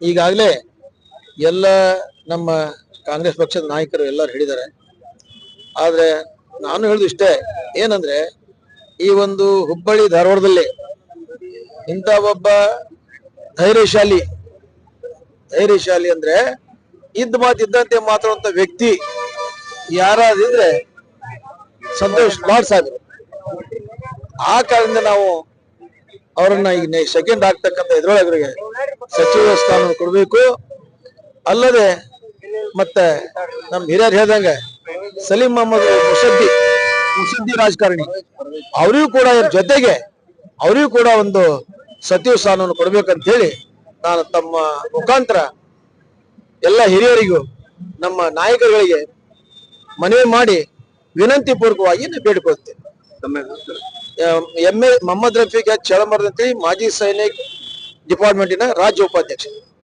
ಈಗಾಗಲೇ ಎಲ್ಲ ನಮ್ಮ ಕಾಂಗ್ರೆಸ್ ಪಕ್ಷದ ನಾಯಕರು ಎಲ್ಲರೂ ಹೇಳಿದ್ದಾರೆ. ಆದ್ರೆ ನಾನು ಹೇಳುದು ಇಷ್ಟೇ, ಏನಂದ್ರೆ ಈ ಒಂದು ಹುಬ್ಬಳ್ಳಿ ಧಾರವಾಡದಲ್ಲಿ ಇಂಥ ಒಬ್ಬ ಧೈರ್ಯಶಾಲಿ ಅಂದ್ರೆ ಇದ್ದ ಮಾತಿದ್ದಂತೆ ಮಾತಾಡುವಂತ ವ್ಯಕ್ತಿ ಯಾರಾದಿದ್ರೆ ಸಂತೋಷ್ ಲಾಡ್ ಸಾಹೇಬರು. ಆ ಕಾರಣದಿಂದ ನಾವು ಅವರನ್ನ ಈಗ ಸೆಕೆಂಡ್ ಆಗ್ತಕ್ಕಂಥ ಇದ್ರೊಳಗರಿಗೆ ಸಚಿವ ಸ್ಥಾನ ಕೊಡಬೇಕು. ಅಲ್ಲದೆ ಮತ್ತೆ ನಮ್ ಹಿರಿಯರು ಹೇಳ್ದಂಗೆ ಸಲೀಂ ಅಹಮದ್ ಮುಸದ್ದಿ ರಾಜಕಾರಣಿ ಅವರಿಗೂ ಕೂಡ ಜೊತೆಗೆ ಅವರಿಗೂ ಕೂಡ ಒಂದು ಸಚಿವ ಸ್ಥಾನವನ್ನು ಕೊಡ್ಬೇಕಂತ ಹೇಳಿ ನಾನು ತಮ್ಮ ಮುಖಾಂತರ ಎಲ್ಲ ಹಿರಿಯರಿಗೂ ನಮ್ಮ ನಾಯಕರುಗಳಿಗೆ ಮನವಿ ಮಾಡಿ ವಿನಂತಿ ಪೂರ್ವಕವಾಗಿ ಬೇಡಿಕೊಳ್ತೇನೆ. ಎಂ ಎ ಮೊಹಮ್ಮದ್ ರಫೀಕ್ ಚಳಮರದ ಮಾಜಿ ಸೈನಿಕ್ ಡಿಪಾರ್ಟ್ಮೆಂಟಿನ ರಾಜ್ಯ ಉಪಾಧ್ಯಕ್ಷ.